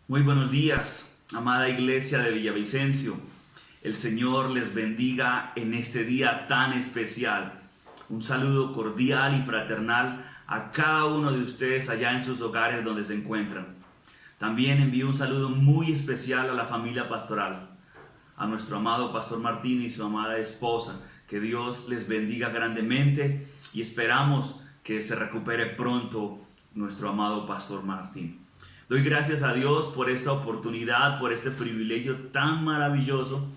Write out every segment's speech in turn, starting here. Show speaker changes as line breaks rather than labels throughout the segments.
Muy buenos días, amada iglesia de Villavicencio. El Señor les bendiga en este día tan especial. Un saludo cordial y fraternal a cada uno de ustedes allá en sus hogares donde se encuentran. También envío un saludo muy especial a la familia pastoral, a nuestro amado Pastor Martín y su amada esposa. Que Dios les bendiga grandemente y esperamos que se recupere pronto nuestro amado Pastor Martín. Doy gracias a Dios por esta oportunidad, por este privilegio tan maravilloso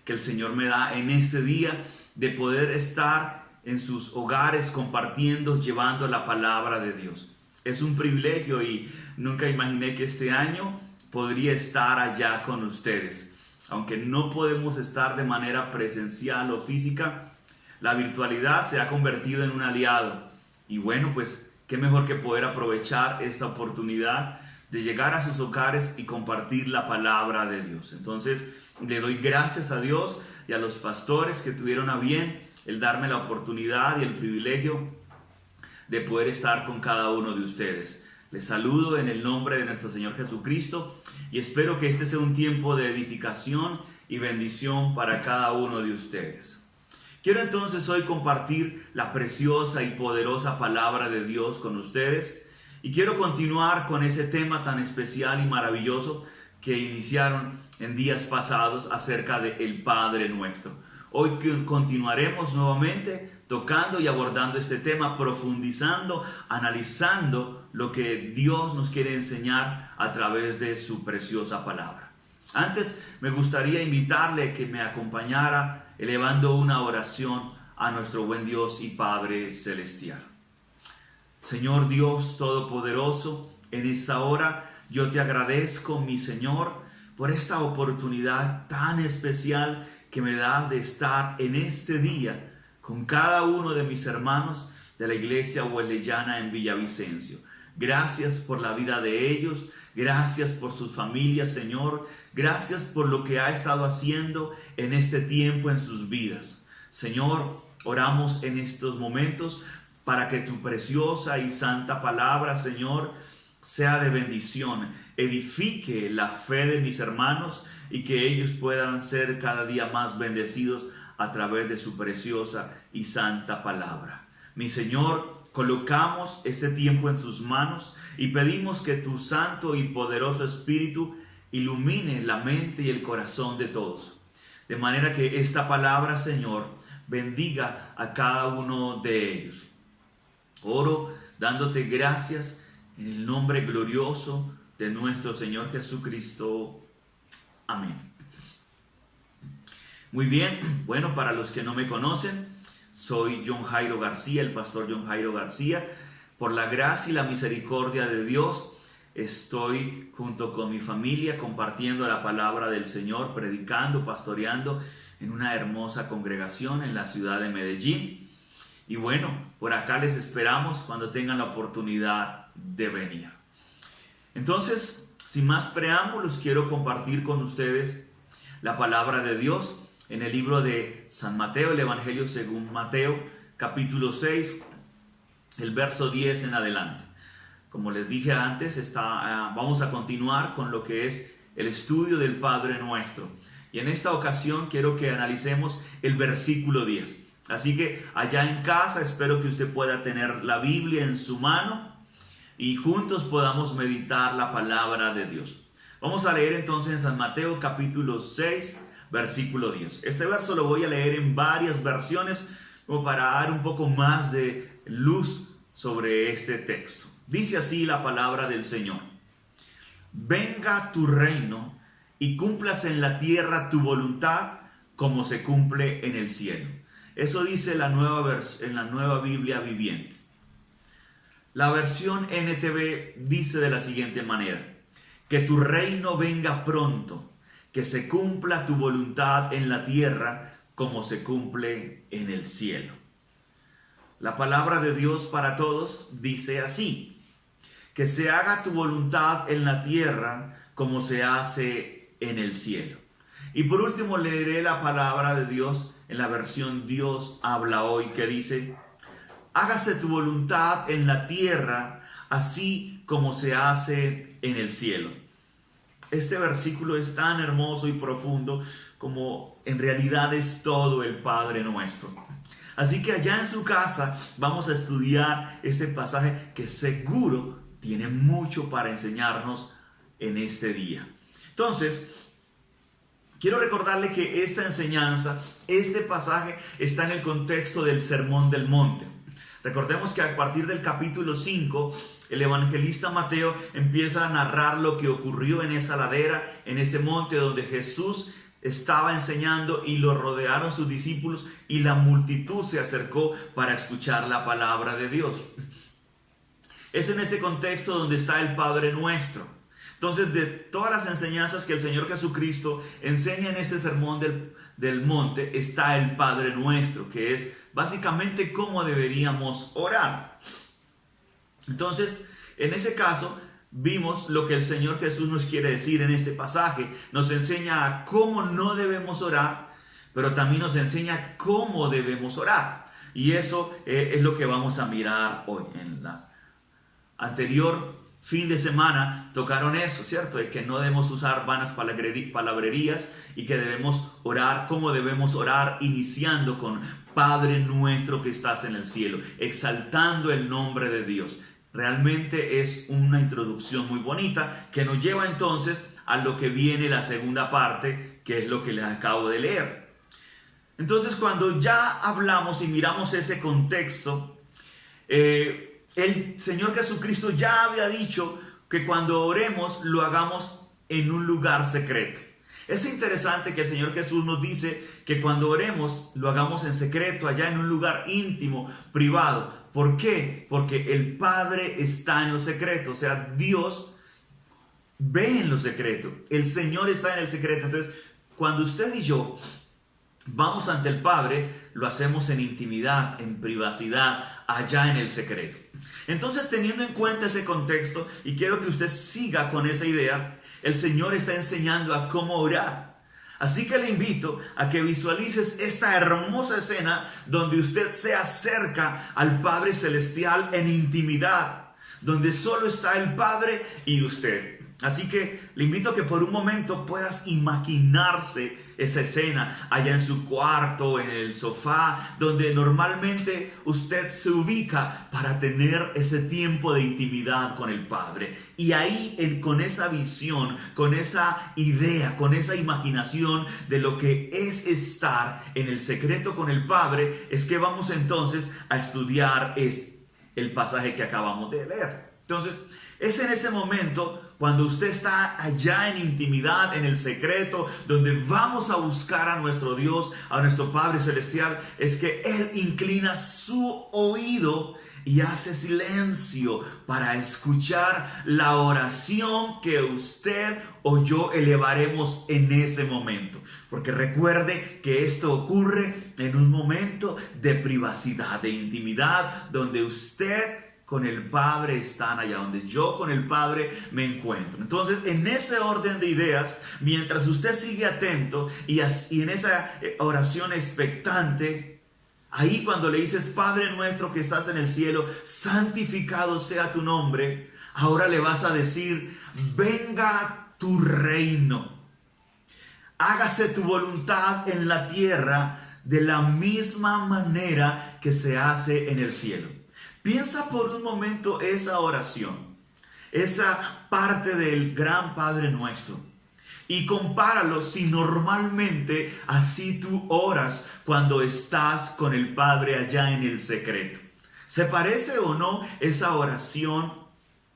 que el Señor me da en este día de poder estar en sus hogares compartiendo, llevando la palabra de Dios. Es un privilegio y nunca imaginé que este año podría estar allá con ustedes. Aunque no podemos estar de manera presencial o física, la virtualidad se ha convertido en un aliado. Y bueno, pues qué mejor que poder aprovechar esta oportunidad de llegar a sus hogares y compartir la palabra de Dios. Entonces, le doy gracias a Dios y a los pastores que tuvieron a bien el darme la oportunidad y el privilegio de poder estar con cada uno de ustedes. Les saludo en el nombre de nuestro Señor Jesucristo y espero que este sea un tiempo de edificación y bendición para cada uno de ustedes. Quiero entonces hoy compartir la preciosa y poderosa palabra de Dios con ustedes. Y quiero continuar con ese tema tan especial y maravilloso que iniciaron en días pasados acerca de el Padre Nuestro. Hoy continuaremos nuevamente tocando y abordando este tema, profundizando, analizando lo que Dios nos quiere enseñar a través de su preciosa palabra. Antes me gustaría invitarle que me acompañara elevando una oración a nuestro buen Dios y Padre Celestial. Señor Dios Todopoderoso, en esta hora yo te agradezco, mi Señor, por esta oportunidad tan especial que me das de estar en este día con cada uno de mis hermanos de la iglesia wesleyana en Villavicencio. Gracias por la vida de ellos, gracias por sus familias, Señor, gracias por lo que ha estado haciendo en este tiempo en sus vidas. Señor, oramos en estos momentos para que tu preciosa y santa palabra, Señor, sea de bendición, edifique la fe de mis hermanos y que ellos puedan ser cada día más bendecidos a través de su preciosa y santa palabra. Mi Señor, colocamos este tiempo en sus manos y pedimos que tu santo y poderoso Espíritu ilumine la mente y el corazón de todos. De manera que esta palabra, Señor, bendiga a cada uno de ellos. Oro dándote gracias en el nombre glorioso de nuestro Señor Jesucristo. Amén. Muy bien, bueno, para los que no me conocen, soy John Jairo García, el pastor John Jairo García. Por la gracia y la misericordia de Dios, estoy junto con mi familia compartiendo la palabra del Señor, predicando, pastoreando en una hermosa congregación en la ciudad de Medellín. Y bueno, por acá les esperamos cuando tengan la oportunidad de venir. Entonces, sin más preámbulos, quiero compartir con ustedes la palabra de Dios en el libro de San Mateo, el Evangelio según Mateo, capítulo 6, el verso 10 en adelante. Como les dije antes, vamos a continuar con lo que es el estudio del Padre Nuestro. Y en esta ocasión quiero que analicemos el versículo 10. Así que allá en casa espero que usted pueda tener la Biblia en su mano y juntos podamos meditar la palabra de Dios. Vamos a leer entonces en San Mateo capítulo 6, versículo 10. Este verso lo voy a leer en varias versiones como para dar un poco más de luz sobre este texto. Dice así la palabra del Señor. Venga tu reino y cúmplase en la tierra tu voluntad como se cumple en el cielo. Eso dice en la nueva Biblia viviente. La versión NTV dice de la siguiente manera: que tu reino venga pronto, que se cumpla tu voluntad en la tierra como se cumple en el cielo. La palabra de Dios para todos dice así: que se haga tu voluntad en la tierra como se hace en el cielo. Y por último leeré la palabra de Dios en la versión Dios habla hoy, que dice: hágase tu voluntad en la tierra, así como se hace en el cielo. este versículo es tan hermoso y profundo como en realidad es todo el Padre Nuestro. Así que allá en su casa vamos a estudiar este pasaje que seguro tiene mucho para enseñarnos en este día. Entonces, quiero recordarle que esta enseñanza, este pasaje está en el contexto del Sermón del Monte. Recordemos que a partir del capítulo 5, el evangelista Mateo empieza a narrar lo que ocurrió en esa ladera, en ese monte donde Jesús estaba enseñando y lo rodearon sus discípulos y la multitud se acercó para escuchar la palabra de Dios. Es en ese contexto donde está el Padre Nuestro. Entonces, de todas las enseñanzas que el Señor Jesucristo enseña en este sermón del monte, está el Padre Nuestro, que es básicamente cómo deberíamos orar. Entonces, en ese caso, vimos lo que el Señor Jesús nos quiere decir en este pasaje. Nos enseña cómo no debemos orar, pero también nos enseña cómo debemos orar. Y eso es lo que vamos a mirar hoy. En la anterior fin de semana tocaron eso, ¿cierto? De que no debemos usar vanas palabrerías y que debemos orar, cómo debemos orar, iniciando con Padre nuestro que estás en el cielo, exaltando el nombre de Dios. Realmente es una introducción muy bonita que nos lleva entonces a lo que viene la segunda parte, que es lo que les acabo de leer. Entonces, cuando ya hablamos y miramos ese contexto, el Señor Jesucristo ya había dicho que cuando oremos lo hagamos en un lugar secreto. Es interesante que el Señor Jesús nos dice que cuando oremos lo hagamos en secreto, allá en un lugar íntimo, privado. ¿Por qué? Porque el Padre está en lo secreto, o sea, Dios ve en lo secreto, el Señor está en el secreto. Entonces, cuando usted y yo vamos ante el Padre, lo hacemos en intimidad, en privacidad, allá en el secreto. Entonces, teniendo en cuenta ese contexto, y quiero que usted siga con esa idea, el Señor está enseñando a cómo orar. Así que le invito a que visualices esta hermosa escena donde usted se acerca al Padre Celestial en intimidad, donde solo está el Padre y usted. Así que le invito a que por un momento puedas imaginarse esa escena allá en su cuarto, en el sofá, donde normalmente usted se ubica para tener ese tiempo de intimidad con el Padre. Y ahí, con esa visión, con esa idea, con esa imaginación de lo que es estar en el secreto con el Padre, es que vamos entonces a estudiar el pasaje que acabamos de leer. Entonces, es en ese momento cuando usted está allá en intimidad, en el secreto, donde vamos a buscar a nuestro Dios, a nuestro Padre Celestial, es que Él inclina su oído y hace silencio para escuchar la oración que usted o yo elevaremos en ese momento. Porque recuerde que esto ocurre en un momento de privacidad, de intimidad, donde usted con el Padre están allá, donde yo con el Padre me encuentro. Entonces, en ese orden de ideas, mientras usted sigue atento y en esa oración expectante, ahí cuando le dices, Padre nuestro que estás en el cielo, santificado sea tu nombre, ahora le vas a decir, venga tu reino, hágase tu voluntad en la tierra de la misma manera que se hace en el cielo. Piensa por un momento esa oración, esa parte del gran Padre Nuestro, y compáralo si normalmente así tú oras cuando estás con el Padre allá en el secreto. ¿Se parece o no esa oración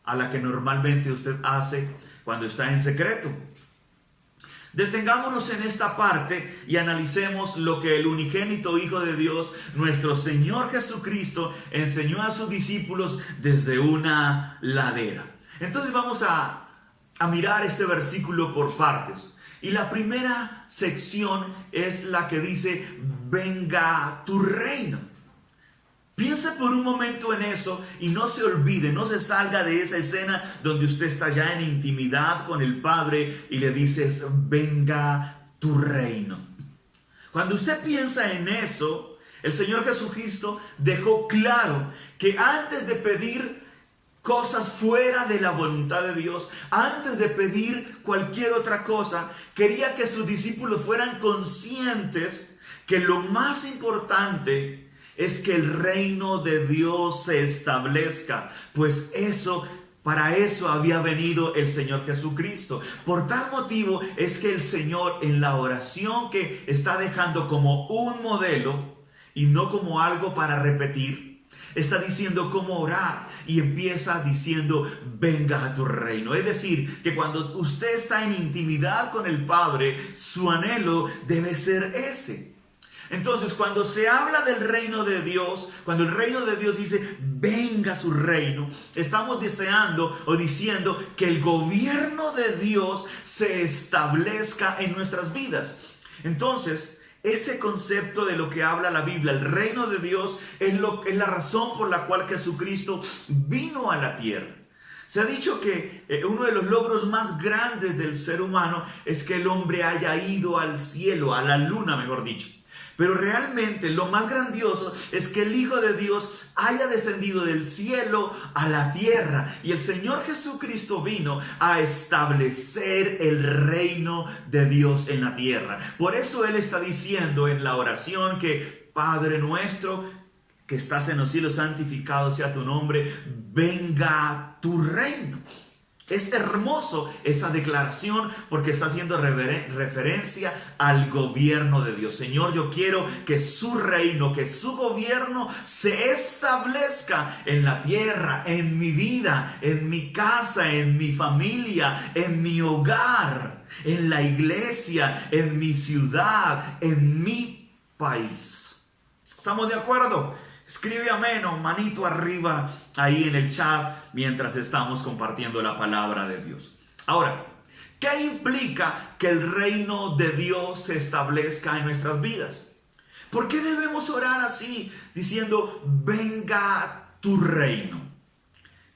a la que normalmente usted hace cuando está en secreto? Detengámonos en esta parte y analicemos lo que el unigénito Hijo de Dios, nuestro Señor Jesucristo, enseñó a sus discípulos desde una ladera. Entonces vamos a mirar este versículo por partes. Y la primera sección es la que dice, venga tu reino. Piensa por un momento en eso y no se olvide, no se salga de esa escena donde usted está ya en intimidad con el Padre y le dices, venga tu reino. Cuando usted piensa en eso, el Señor Jesucristo dejó claro que antes de pedir cosas fuera de la voluntad de Dios. Antes de pedir cualquier otra cosa, quería que sus discípulos fueran conscientes que lo más importante es que el reino de Dios se establezca, pues para eso había venido el Señor Jesucristo. Por tal motivo es que el Señor, en la oración que está dejando como un modelo y no como algo para repetir, está diciendo cómo orar, y empieza diciendo: venga a tu reino. Es decir, que cuando usted está en intimidad con el Padre, su anhelo debe ser ese. Entonces, cuando se habla del reino de Dios, cuando el reino de Dios dice venga a su reino, estamos deseando o diciendo que el gobierno de Dios se establezca en nuestras vidas. Entonces, ese concepto de lo que habla la Biblia, el reino de Dios, es la razón por la cual Jesucristo vino a la tierra. Se ha dicho que uno de los logros más grandes del ser humano es que el hombre haya ido al cielo, a la luna, mejor dicho. Pero realmente lo más grandioso es que el Hijo de Dios haya descendido del cielo a la tierra. Y el Señor Jesucristo vino a establecer el reino de Dios en la tierra. Por eso Él está diciendo en la oración que: Padre nuestro que estás en los cielos, santificado sea tu nombre, venga tu reino. Es hermoso esa declaración porque está haciendo referencia al gobierno de Dios. Señor, yo quiero que su reino, que su gobierno se establezca en la tierra, en mi vida, en mi casa, en mi familia, en mi hogar, en la iglesia, en mi ciudad, en mi país. ¿Estamos de acuerdo? Escribe amén o manito arriba ahí en el chat mientras estamos compartiendo la palabra de Dios. Ahora, ¿qué implica que el reino de Dios se establezca en nuestras vidas? ¿Por qué debemos orar así, diciendo venga tu reino?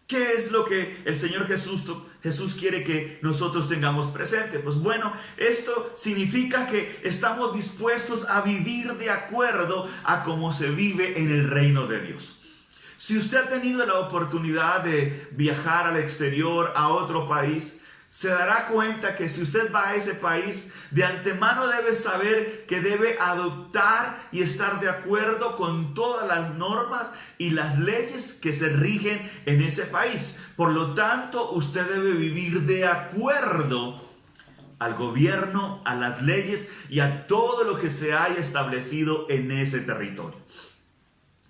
¿Qué es lo que el Señor Jesús quiere que nosotros tengamos presente? Pues bueno, esto significa que estamos dispuestos a vivir de acuerdo a cómo se vive en el reino de Dios. Si usted ha tenido la oportunidad de viajar al exterior, a otro país, se dará cuenta que si usted va a ese país, de antemano debe saber que debe adoptar y estar de acuerdo con todas las normas y las leyes que se rigen en ese país. Por lo tanto, usted debe vivir de acuerdo al gobierno, a las leyes y a todo lo que se haya establecido en ese territorio.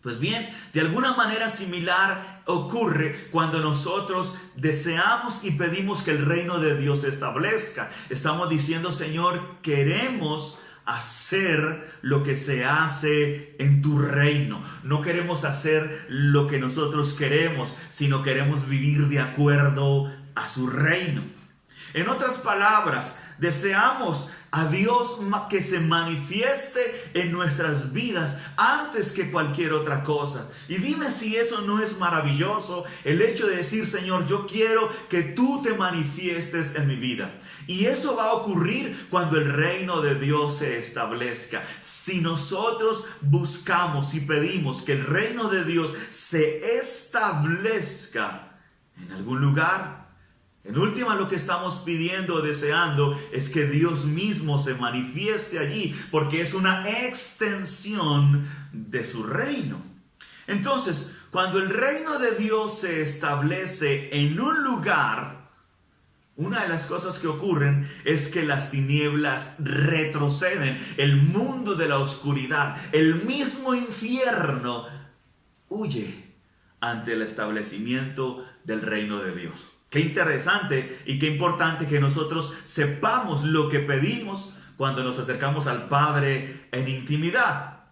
Pues bien, de alguna manera similar ocurre cuando nosotros deseamos y pedimos que el reino de Dios se establezca. Estamos diciendo: Señor, queremos hacer lo que se hace en tu reino. No queremos hacer lo que nosotros queremos, sino queremos vivir de acuerdo a su reino. En otras palabras, deseamos a Dios que se manifieste en nuestras vidas antes que cualquier otra cosa. Y dime si eso no es maravilloso, el hecho de decir: Señor, yo quiero que tú te manifiestes en mi vida. Y eso va a ocurrir cuando el reino de Dios se establezca. Si nosotros buscamos y pedimos que el reino de Dios se establezca en algún lugar, en última, lo que estamos pidiendo o deseando es que Dios mismo se manifieste allí, porque es una extensión de su reino. Entonces, cuando el reino de Dios se establece en un lugar, una de las cosas que ocurren es que las tinieblas retroceden. El mundo de la oscuridad, el mismo infierno, huye ante el establecimiento del reino de Dios. Qué interesante y qué importante que nosotros sepamos lo que pedimos cuando nos acercamos al Padre en intimidad.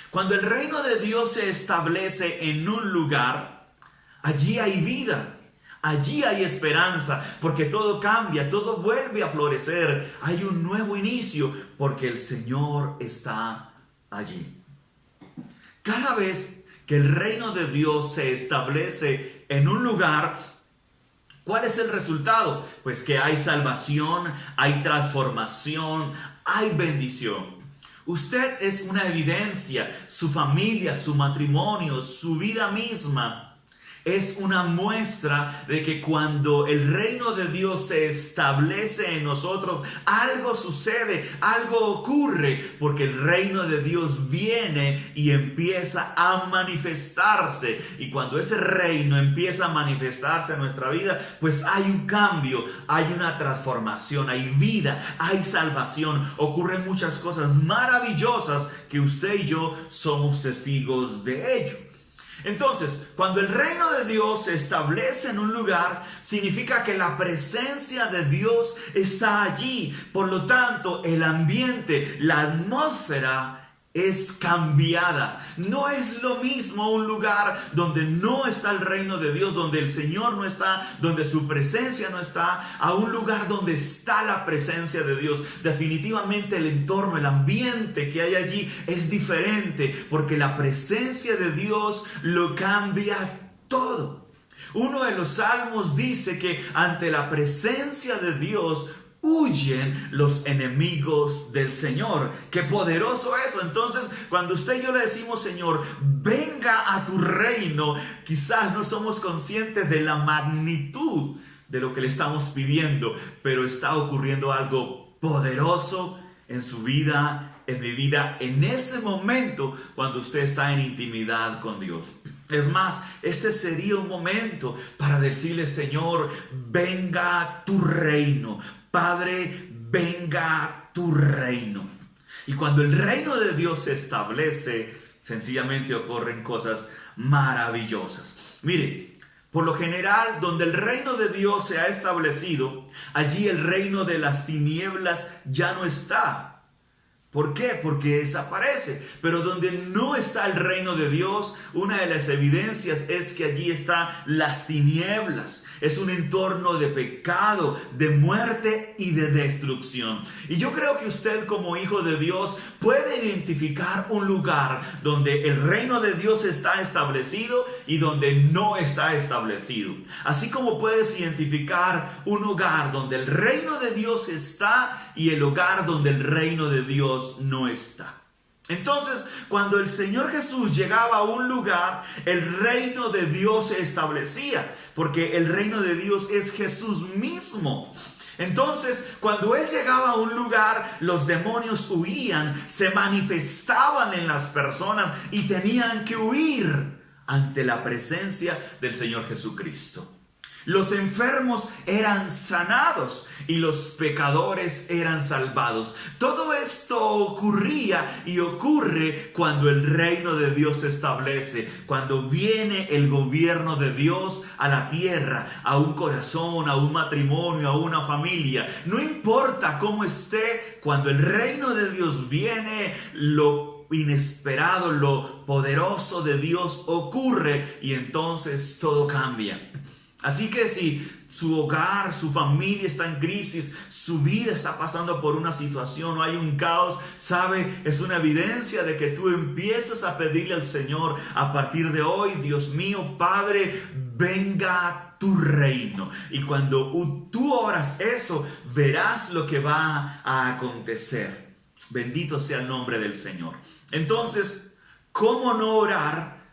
Cuando el reino de Dios se establece en un lugar, allí hay vida, allí hay esperanza, porque todo cambia, todo vuelve a florecer. Hay un nuevo inicio porque el Señor está allí. Cada vez que el reino de Dios se establece en un lugar, ¿cuál es el resultado? Pues que hay salvación, hay transformación, hay bendición. Usted es una evidencia, su familia, su matrimonio, su vida misma Es una muestra de que cuando el reino de Dios se establece en nosotros, algo sucede, algo ocurre, porque el reino de Dios viene y empieza a manifestarse. Y cuando ese reino empieza a manifestarse en nuestra vida, pues hay un cambio, hay una transformación, hay vida, hay salvación. Ocurren muchas cosas maravillosas que usted y yo somos testigos de ello. Entonces, cuando el reino de Dios se establece en un lugar, significa que la presencia de Dios está allí. Por lo tanto, el ambiente, la atmósfera es cambiada. No es lo mismo un lugar donde no está el reino de Dios, donde el Señor no está, donde su presencia no está, a un lugar donde está la presencia de Dios. Definitivamente el entorno, el ambiente que hay allí es diferente, porque la presencia de Dios lo cambia todo. Uno de los salmos dice que ante la presencia de Dios huyen los enemigos del Señor. ¡Qué poderoso eso! Entonces, cuando usted y yo le decimos, Señor, venga a tu reino, quizás no somos conscientes de la magnitud de lo que le estamos pidiendo, pero está ocurriendo algo poderoso en su vida, en mi vida, en ese momento cuando usted está en intimidad con Dios. Es más, este sería un momento para decirle, Señor, venga tu reino. Padre, venga tu reino. Y cuando el reino de Dios se establece, sencillamente ocurren cosas maravillosas. Mire, por lo general, donde el reino de Dios se ha establecido, allí el reino de las tinieblas ya no está. ¿Por qué? Porque desaparece. Pero donde no está el reino de Dios, una de las evidencias es que allí están las tinieblas. Es un entorno de pecado, de muerte y de destrucción. Y yo creo que usted como hijo de Dios puede identificar un lugar donde el reino de Dios está establecido y donde no está establecido. Así como puedes identificar un hogar donde el reino de Dios está y el hogar donde el reino de Dios no está. Entonces, cuando el Señor Jesús llegaba a un lugar, el reino de Dios se establecía, porque el reino de Dios es Jesús mismo. Entonces, cuando Él llegaba a un lugar, los demonios huían, se manifestaban en las personas y tenían que huir ante la presencia del Señor Jesucristo. Los enfermos eran sanados y los pecadores eran salvados. Todo esto ocurría y ocurre cuando el reino de Dios se establece, cuando viene el gobierno de Dios a la tierra, a un corazón, a un matrimonio, a una familia. No importa cómo esté, cuando el reino de Dios viene, lo inesperado, lo poderoso de Dios ocurre y entonces todo cambia. Así que si su hogar, su familia está en crisis, su vida está pasando por una situación o hay un caos, sabe, es una evidencia de que tú empiezas a pedirle al Señor a partir de hoy, Dios mío, Padre, venga tu reino. Y cuando tú oras eso, verás lo que va a acontecer. Bendito sea el nombre del Señor. Entonces, ¿cómo no orar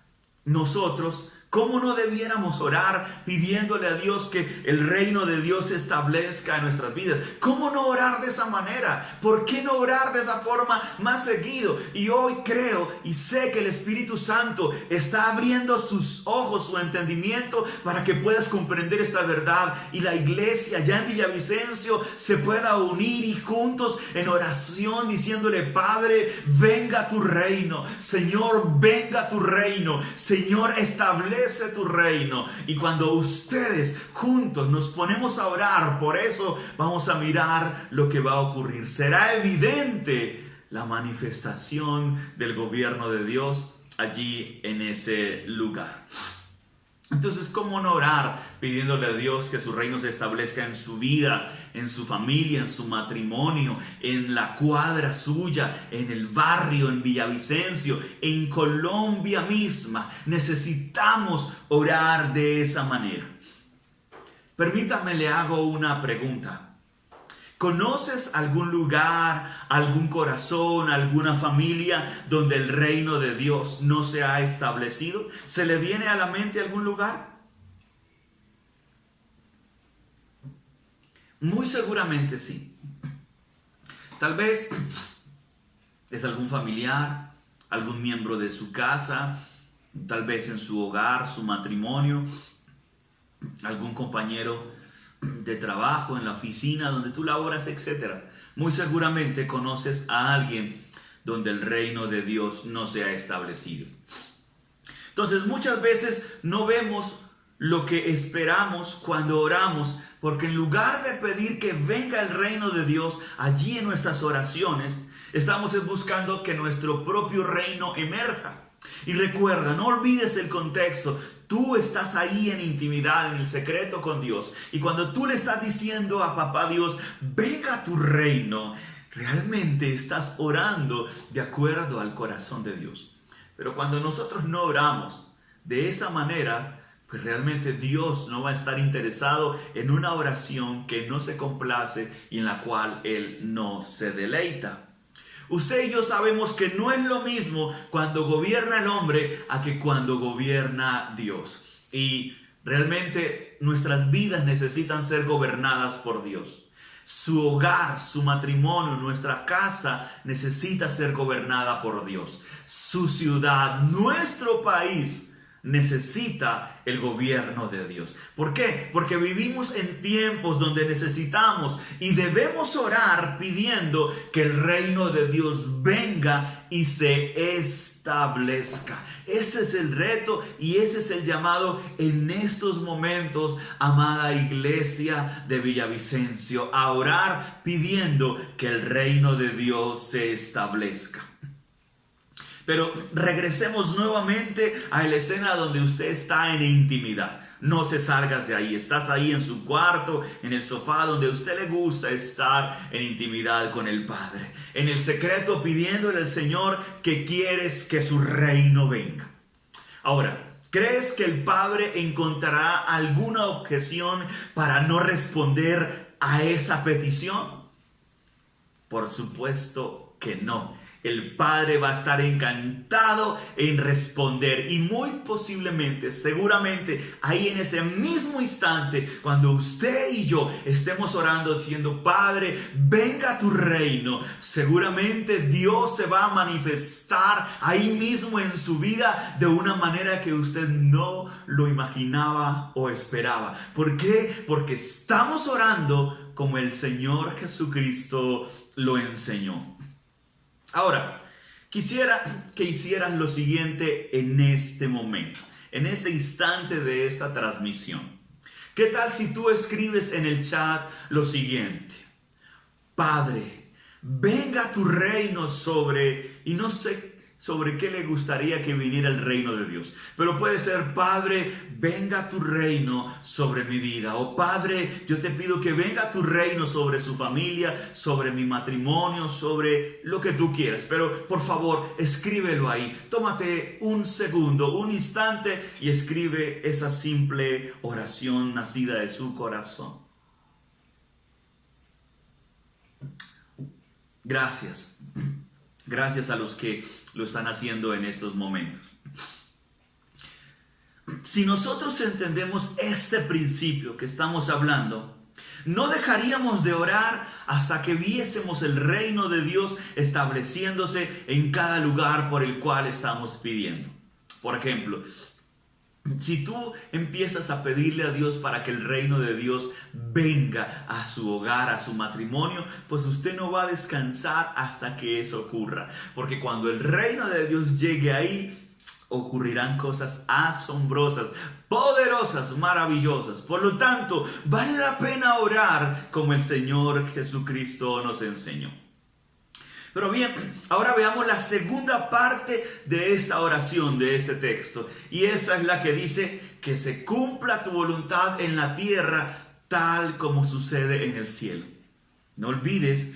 nosotros? ¿Cómo no debiéramos orar pidiéndole a Dios que el reino de Dios se establezca en nuestras vidas? ¿Cómo no orar de esa manera? ¿Por qué no orar de esa forma más seguido? Y hoy creo y sé que el Espíritu Santo está abriendo sus ojos, su entendimiento para que puedas comprender esta verdad y la iglesia ya en Villavicencio se pueda unir y juntos en oración diciéndole, Padre, venga tu reino. Señor, venga tu reino. Señor, establece tu reino. Y cuando ustedes juntos nos ponemos a orar por eso, vamos a mirar lo que va a ocurrir. Será evidente la manifestación del gobierno de Dios allí en ese lugar. Entonces, ¿cómo no orar pidiéndole a Dios que su reino se establezca en su vida, en su familia, en su matrimonio, en la cuadra suya, en el barrio, en Villavicencio, en Colombia misma? Necesitamos orar de esa manera. Permítame, le hago una pregunta. ¿Conoces algún lugar, algún corazón, alguna familia donde el reino de Dios no se ha establecido? ¿Se le viene a la mente algún lugar? Muy seguramente sí. Tal vez es algún familiar, algún miembro de su casa, tal vez en su hogar, su matrimonio, algún compañero de trabajo, en la oficina donde tú laboras, etc. Muy seguramente conoces a alguien donde el reino de Dios no se ha establecido. Entonces muchas veces no vemos lo que esperamos cuando oramos, porque en lugar de pedir que venga el reino de Dios allí en nuestras oraciones, estamos buscando que nuestro propio reino emerja. Y recuerda, no olvides el contexto. Tú estás ahí en intimidad, en el secreto con Dios. Y cuando tú le estás diciendo a Papá Dios, venga tu reino, realmente estás orando de acuerdo al corazón de Dios. Pero cuando nosotros no oramos de esa manera, pues realmente Dios no va a estar interesado en una oración que no se complace y en la cual Él no se deleita. Usted y yo sabemos que no es lo mismo cuando gobierna el hombre a que cuando gobierna Dios. Y realmente nuestras vidas necesitan ser gobernadas por Dios. Su hogar, su matrimonio, nuestra casa necesita ser gobernada por Dios. Su ciudad, nuestro país necesita el gobierno de Dios. ¿Por qué? Porque vivimos en tiempos donde necesitamos y debemos orar pidiendo que el reino de Dios venga y se establezca. Ese es el reto y ese es el llamado en estos momentos, amada iglesia de Villavicencio, a orar pidiendo que el reino de Dios se establezca. Pero regresemos nuevamente a la escena donde usted está en intimidad. No se salgas de ahí. Estás ahí en su cuarto, en el sofá, donde a usted le gusta estar en intimidad con el Padre. En el secreto pidiéndole al Señor que quieres que su reino venga. Ahora, ¿crees que el Padre encontrará alguna objeción para no responder a esa petición? Por supuesto que no. El Padre va a estar encantado en responder y muy posiblemente, seguramente, ahí en ese mismo instante, cuando usted y yo estemos orando diciendo, Padre, venga tu reino, seguramente Dios se va a manifestar ahí mismo en su vida de una manera que usted no lo imaginaba o esperaba. ¿Por qué? Porque estamos orando como el Señor Jesucristo lo enseñó. Ahora, quisiera que hicieras lo siguiente en este momento, en este instante de esta transmisión. ¿Qué tal si tú escribes en el chat lo siguiente? Padre, venga tu reino sobre, y no sé sobre qué le gustaría que viniera el reino de Dios, pero puede ser, Padre, venga tu reino sobre mi vida, o Padre, yo te pido que venga tu reino sobre su familia, sobre mi matrimonio, sobre lo que tú quieras, pero por favor, escríbelo ahí. Tómate un segundo, un instante y escribe esa simple oración nacida de su corazón. Gracias. Gracias a los que lo están haciendo en estos momentos. Si nosotros entendemos este principio que estamos hablando, no dejaríamos de orar hasta que viésemos el reino de Dios estableciéndose en cada lugar por el cual estamos pidiendo. Por ejemplo, si tú empiezas a pedirle a Dios para que el reino de Dios venga a su hogar, a su matrimonio, pues usted no va a descansar hasta que eso ocurra. Porque cuando el reino de Dios llegue ahí, ocurrirán cosas asombrosas, poderosas, maravillosas. Por lo tanto, vale la pena orar como el Señor Jesucristo nos enseñó. Pero bien, ahora veamos la segunda parte de esta oración, de este texto. Y esa es la que dice, que se cumpla tu voluntad en la tierra, tal como sucede en el cielo. No olvides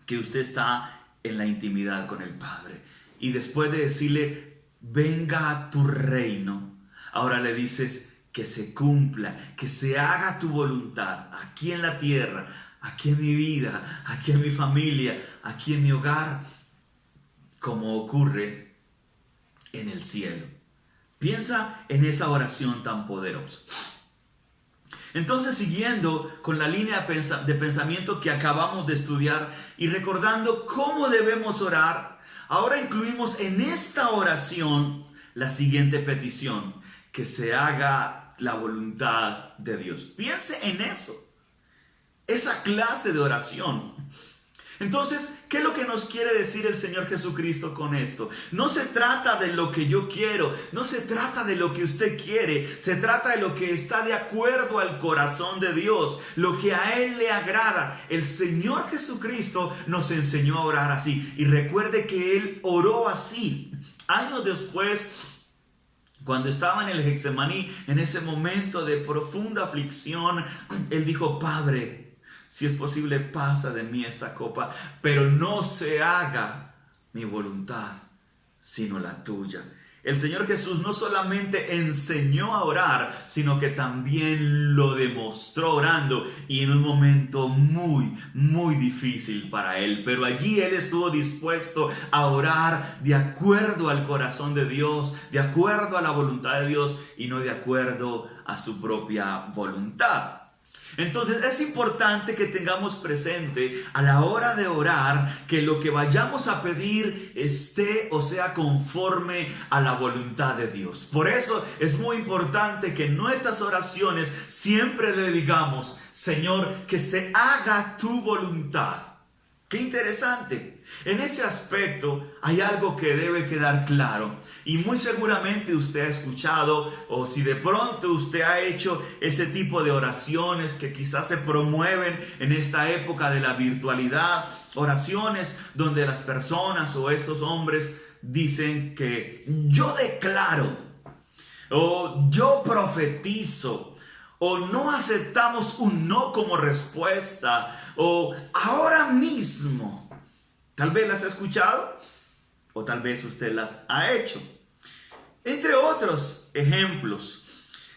que usted está en la intimidad con el Padre. Y después de decirle, venga tu reino, ahora le dices que se cumpla, que se haga tu voluntad aquí en la tierra, aquí en mi vida, aquí en mi familia, aquí en mi hogar, como ocurre en el cielo. Piensa en esa oración tan poderosa. Entonces, siguiendo con la línea de pensamiento que acabamos de estudiar y recordando cómo debemos orar, ahora incluimos en esta oración la siguiente petición: que se haga la voluntad de Dios. Piense en eso, esa clase de oración. Entonces, ¿qué es lo que nos quiere decir el Señor Jesucristo con esto? No se trata de lo que yo quiero, no se trata de lo que usted quiere, se trata de lo que está de acuerdo al corazón de Dios, lo que a Él le agrada. El Señor Jesucristo nos enseñó a orar así, y recuerde que Él oró así. Años después, cuando estaba en el Getsemaní, en ese momento de profunda aflicción, Él dijo: Padre, si es posible, pasa de mí esta copa, pero no se haga mi voluntad, sino la tuya. El Señor Jesús no solamente enseñó a orar, sino que también lo demostró orando, y en un momento muy, muy difícil para Él. Pero allí Él estuvo dispuesto a orar de acuerdo al corazón de Dios, de acuerdo a la voluntad de Dios, y no de acuerdo a su propia voluntad. Entonces es importante que tengamos presente a la hora de orar que lo que vayamos a pedir esté o sea conforme a la voluntad de Dios. Por eso es muy importante que en nuestras oraciones siempre le digamos: Señor, que se haga tu voluntad. Qué interesante. En ese aspecto hay algo que debe quedar claro. Y muy seguramente usted ha escuchado, o si de pronto usted ha hecho ese tipo de oraciones que quizás se promueven en esta época de la virtualidad, oraciones donde las personas o estos hombres dicen que yo declaro, o yo profetizo, o no aceptamos un no como respuesta, o ahora mismo. Tal vez las ha escuchado, o tal vez usted las ha hecho. Entre otros ejemplos,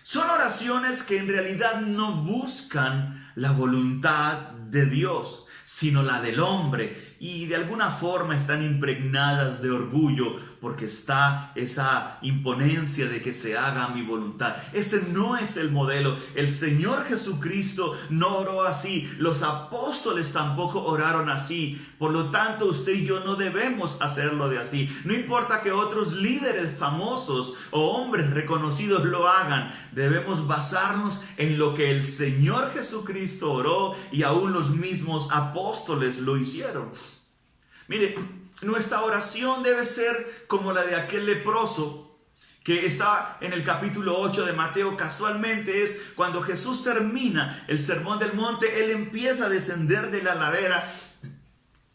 son oraciones que en realidad no buscan la voluntad de Dios, sino la del hombre, y de alguna forma están impregnadas de orgullo, porque está esa imponencia de que se haga mi voluntad. Ese no es el modelo. El Señor Jesucristo no oró así. Los apóstoles tampoco oraron así. Por lo tanto, usted y yo no debemos hacerlo de así. No importa que otros líderes famosos o hombres reconocidos lo hagan. Debemos basarnos en lo que el Señor Jesucristo oró, y aún los mismos apóstoles lo hicieron. Mire, nuestra oración debe ser como la de aquel leproso que está en el capítulo 8 de Mateo. Casualmente es cuando Jesús termina el sermón del monte. Él empieza a descender de la ladera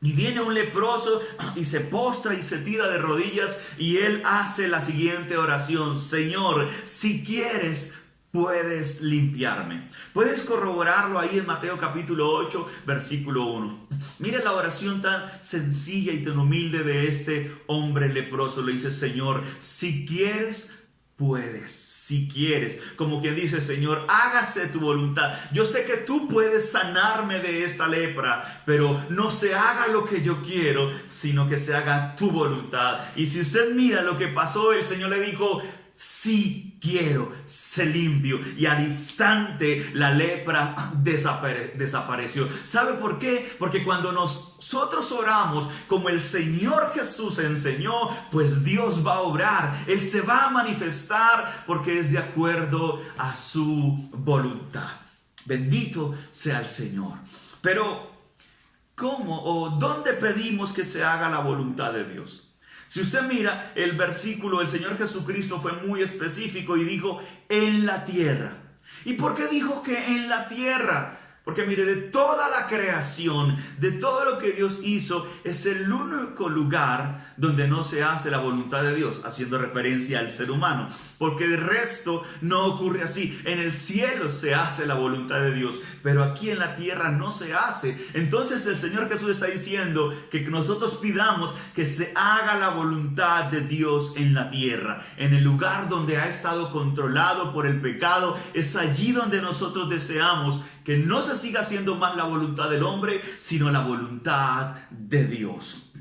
y viene un leproso y se postra y se tira de rodillas, y él hace la siguiente oración: Señor, si quieres, puedes limpiarme. Puedes corroborarlo ahí en Mateo capítulo 8, versículo 1. Mira la oración tan sencilla y tan humilde de este hombre leproso. Le dice: Señor, si quieres, puedes. Si quieres, como quien dice: Señor, hágase tu voluntad. Yo sé que tú puedes sanarme de esta lepra, pero no se haga lo que yo quiero, sino que se haga tu voluntad. Y si usted mira lo que pasó, el Señor le dijo: sí quiero, sé limpio. Y al instante la lepra desapareció. ¿Sabe por qué? Porque cuando nosotros oramos como el Señor Jesús enseñó, pues Dios va a obrar. Él se va a manifestar porque es de acuerdo a su voluntad. Bendito sea el Señor. Pero, ¿cómo o dónde pedimos que se haga la voluntad de Dios? Si usted mira el versículo, el Señor Jesucristo fue muy específico y dijo: en la tierra. ¿Y por qué dijo que en la tierra? Porque mire, de toda la creación, de todo lo que Dios hizo, es el único lugar donde no se hace la voluntad de Dios, haciendo referencia al ser humano. Porque de resto no ocurre así. En el cielo se hace la voluntad de Dios, pero aquí en la tierra no se hace. Entonces el Señor Jesús está diciendo que nosotros pidamos que se haga la voluntad de Dios en la tierra. En el lugar donde ha estado controlado por el pecado, es allí donde nosotros deseamos que no se siga haciendo más la voluntad del hombre, sino la voluntad de Dios.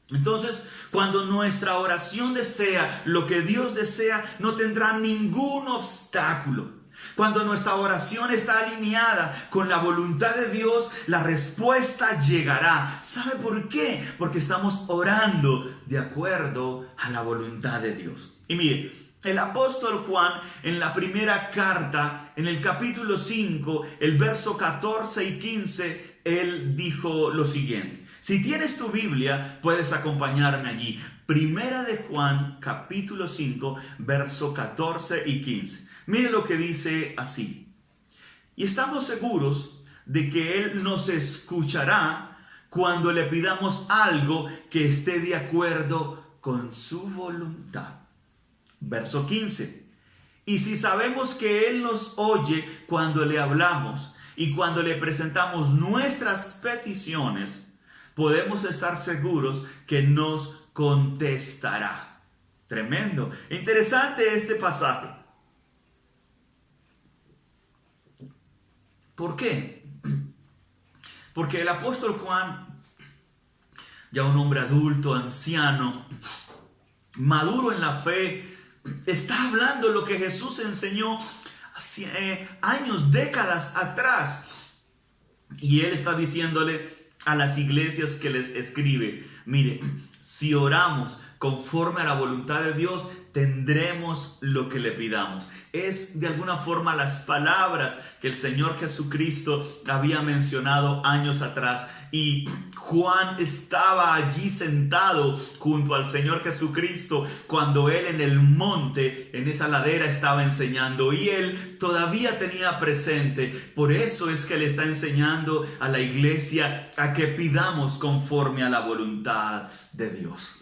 Entonces, cuando nuestra oración desea lo que Dios desea, no tendrá ningún obstáculo. Cuando nuestra oración está alineada con la voluntad de Dios, la respuesta llegará. ¿Sabe por qué? Porque estamos orando de acuerdo a la voluntad de Dios. Y mire, el apóstol Juan en la primera carta, en el capítulo 5, el verso 14 y 15, él dijo lo siguiente. Si tienes tu Biblia, puedes acompañarme allí. Primera de Juan, capítulo 5, verso 14 y 15. Mire lo que dice así. Y estamos seguros de que Él nos escuchará cuando le pidamos algo que esté de acuerdo con su voluntad. Verso 15. Y si sabemos que Él nos oye cuando le hablamos y cuando le presentamos nuestras peticiones, podemos estar seguros que nos contestará. Tremendo. Interesante este pasaje. ¿Por qué? Porque el apóstol Juan, ya un hombre adulto, anciano, maduro en la fe, está hablando lo que Jesús enseñó hace años, décadas atrás. Y él está diciéndole a las iglesias que les escribe, mire, si oramos conforme a la voluntad de Dios, tendremos lo que le pidamos. Es de alguna forma las palabras que el Señor Jesucristo había mencionado años atrás. Y Juan estaba allí sentado junto al Señor Jesucristo cuando él en el monte, en esa ladera, estaba enseñando. Y él todavía tenía presente. Por eso es que le está enseñando a la iglesia a que pidamos conforme a la voluntad de Dios.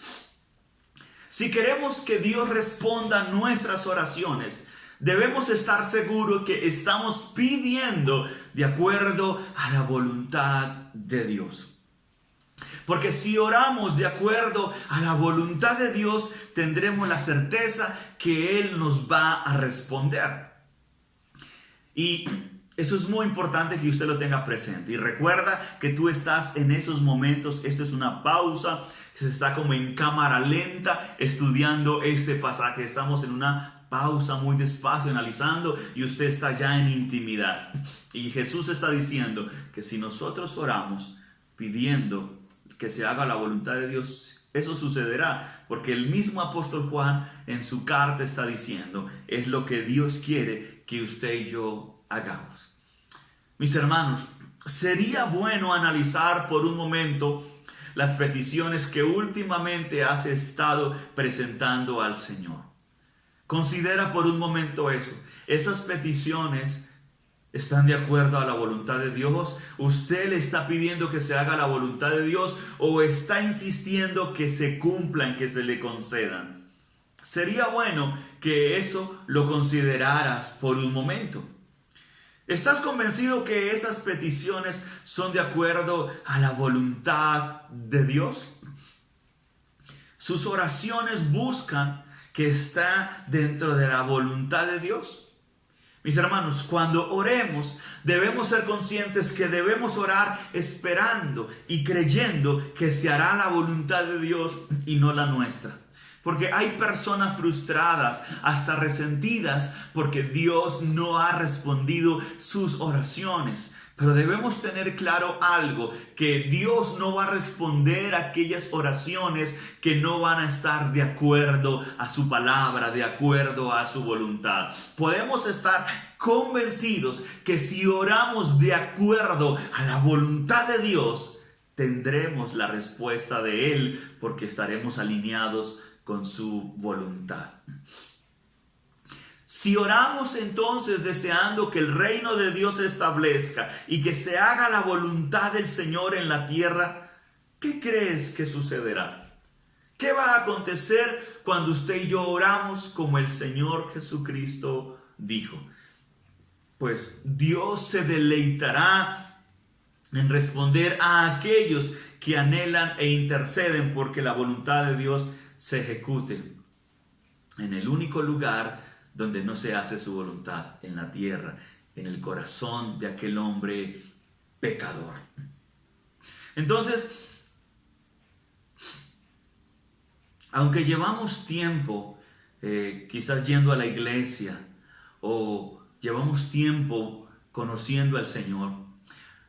Si queremos que Dios responda nuestras oraciones, debemos estar seguros que estamos pidiendo de acuerdo a la voluntad de Dios. Porque si oramos de acuerdo a la voluntad de Dios, tendremos la certeza que Él nos va a responder. Y eso es muy importante que usted lo tenga presente. Y recuerda que tú estás en esos momentos, esto es una pausa, se está como en cámara lenta estudiando este pasaje. Estamos en una pausa muy despacio analizando y usted está ya en intimidad. Y Jesús está diciendo que si nosotros oramos pidiendo que se haga la voluntad de Dios, eso sucederá. Porque el mismo apóstol Juan en su carta está diciendo, es lo que Dios quiere que usted y yo hagamos. Mis hermanos, sería bueno analizar por un momento las peticiones que últimamente has estado presentando al Señor. Considera por un momento eso. ¿Esas peticiones están de acuerdo a la voluntad de Dios? ¿Usted le está pidiendo que se haga la voluntad de Dios o está insistiendo que se cumplan, que se le concedan? Sería bueno que eso lo consideraras por un momento. ¿Estás convencido que esas peticiones son de acuerdo a la voluntad de Dios? Sus oraciones buscan que está dentro de la voluntad de Dios. Mis hermanos, cuando oremos, debemos ser conscientes que debemos orar esperando y creyendo que se hará la voluntad de Dios y no la nuestra. Porque hay personas frustradas, hasta resentidas, porque Dios no ha respondido sus oraciones. Pero debemos tener claro algo, que Dios no va a responder aquellas oraciones que no van a estar de acuerdo a su palabra, de acuerdo a su voluntad. Podemos estar convencidos que si oramos de acuerdo a la voluntad de Dios, tendremos la respuesta de Él, porque estaremos alineados con su voluntad. Si oramos entonces deseando que el reino de Dios se establezca y que se haga la voluntad del Señor en la tierra, ¿qué crees que sucederá? ¿Qué va a acontecer cuando usted y yo oramos como el Señor Jesucristo dijo? Pues Dios se deleitará en responder a aquellos que anhelan e interceden porque la voluntad de Dios se ejecute en el único lugar donde no se hace su voluntad, en la tierra, en el corazón de aquel hombre pecador. Entonces, aunque llevamos tiempo quizás yendo a la iglesia o llevamos tiempo conociendo al Señor,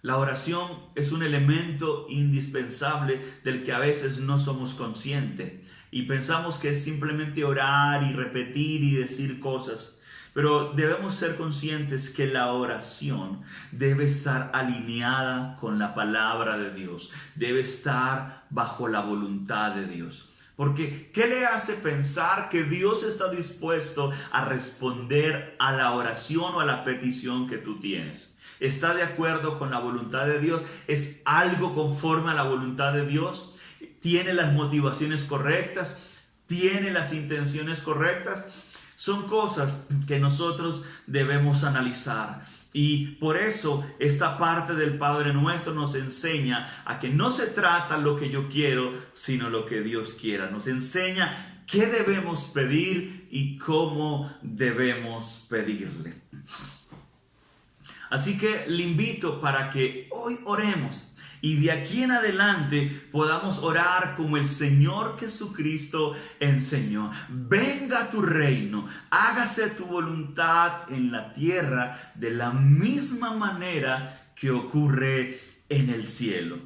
la oración es un elemento indispensable del que a veces no somos conscientes y pensamos que es simplemente orar y repetir y decir cosas. Pero debemos ser conscientes que la oración debe estar alineada con la palabra de Dios, debe estar bajo la voluntad de Dios. Porque, ¿qué le hace pensar que Dios está dispuesto a responder a la oración o a la petición que tú tienes? ¿Está de acuerdo con la voluntad de Dios? ¿Es algo conforme a la voluntad de Dios? ¿Tiene las motivaciones correctas? ¿Tiene las intenciones correctas? Son cosas que nosotros debemos analizar. Y por eso esta parte del Padre Nuestro nos enseña a que no se trata lo que yo quiero, sino lo que Dios quiera. Nos enseña qué debemos pedir y cómo debemos pedirle. Así que le invito para que hoy oremos y de aquí en adelante podamos orar como el Señor Jesucristo enseñó. Venga tu reino, hágase tu voluntad en la tierra de la misma manera que ocurre en el cielo.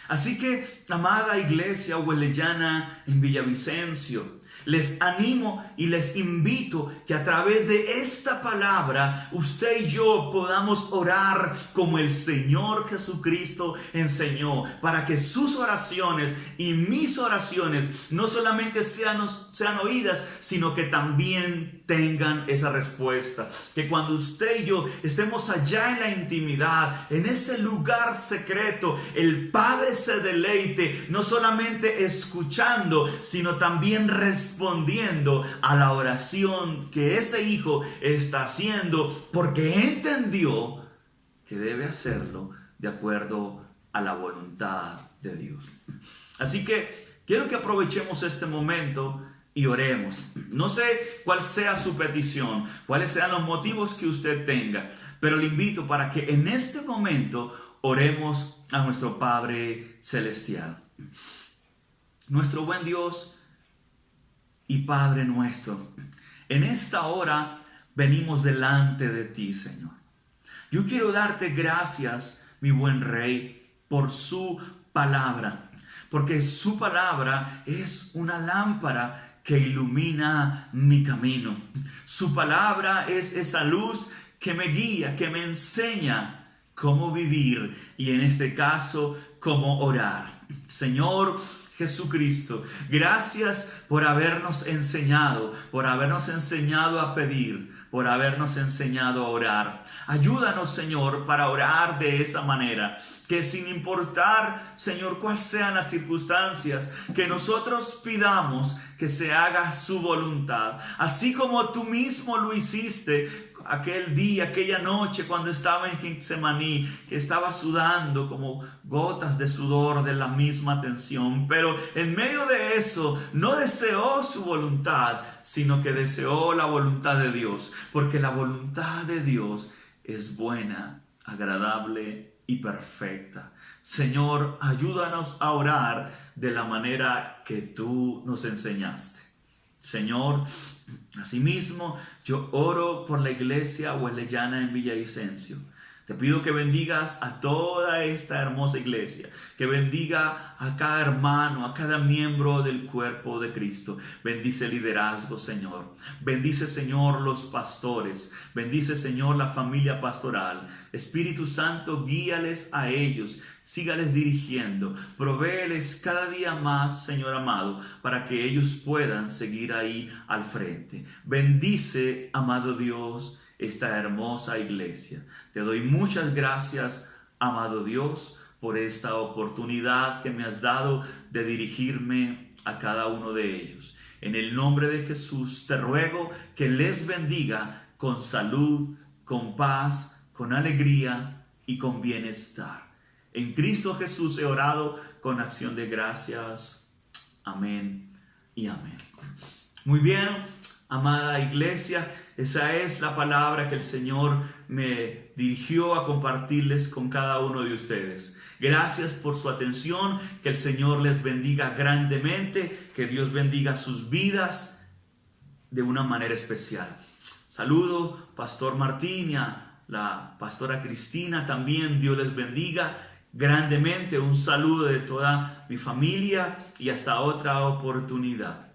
Así que, amada iglesia huelellana en Villavicencio, les animo y les invito que a través de esta palabra usted y yo podamos orar como el Señor Jesucristo enseñó, para que sus oraciones y mis oraciones no solamente sean oídas, sino que también tengan esa respuesta. Que cuando usted y yo estemos allá en la intimidad, en ese lugar secreto, el Padre se deleite no solamente escuchando, sino también respondiendo a la oración que ese hijo está haciendo, porque entendió que debe hacerlo de acuerdo a la voluntad de Dios. Así que quiero que aprovechemos este momento y oremos. No sé cuál sea su petición, cuáles sean los motivos que usted tenga, pero le invito para que en este momento oremos a nuestro Padre Celestial. Nuestro buen Dios y Padre nuestro, en esta hora venimos delante de ti, Señor. Yo quiero darte gracias, mi buen Rey, por su palabra, porque su palabra es una lámpara que ilumina mi camino. Su palabra es esa luz que me guía, que me enseña cómo vivir y en este caso, cómo orar. Señor Jesucristo, gracias por habernos enseñado a pedir, por habernos enseñado a orar. Ayúdanos, Señor, para orar de esa manera, que sin importar, Señor, cuáles sean las circunstancias, que nosotros pidamos que se haga su voluntad, así como tú mismo lo hiciste aquel día, aquella noche cuando estaba en Getsemaní, que estaba sudando como gotas de sudor de la misma tensión, pero en medio de eso no deseó su voluntad, sino que deseó la voluntad de Dios, porque la voluntad de Dios es buena, agradable y perfecta. Señor, ayúdanos a orar de la manera que tú nos enseñaste. Señor, asimismo, yo oro por la iglesia huelellana en Villavicencio. Te pido que bendigas a toda esta hermosa iglesia, que bendiga a cada hermano, a cada miembro del cuerpo de Cristo. Bendice el liderazgo, Señor. Bendice, Señor, los pastores. Bendice, Señor, la familia pastoral. Espíritu Santo, guíales a ellos. Sígales dirigiendo. Provéeles cada día más, Señor amado, para que ellos puedan seguir ahí al frente. Bendice, amado Dios, esta hermosa iglesia. Te doy muchas gracias, amado Dios, por esta oportunidad que me has dado de dirigirme a cada uno de ellos. En el nombre de Jesús te ruego que les bendiga con salud, con paz, con alegría y con bienestar. En Cristo Jesús he orado con acción de gracias. Amén y amén. Muy bien, amada iglesia, esa es la palabra que el Señor me dirigió a compartirles con cada uno de ustedes. Gracias por su atención, que el Señor les bendiga grandemente, que Dios bendiga sus vidas de una manera especial. Saludo, Pastor Martín, y a la pastora Cristina también. Dios les bendiga grandemente. Un saludo de toda mi familia y hasta otra oportunidad.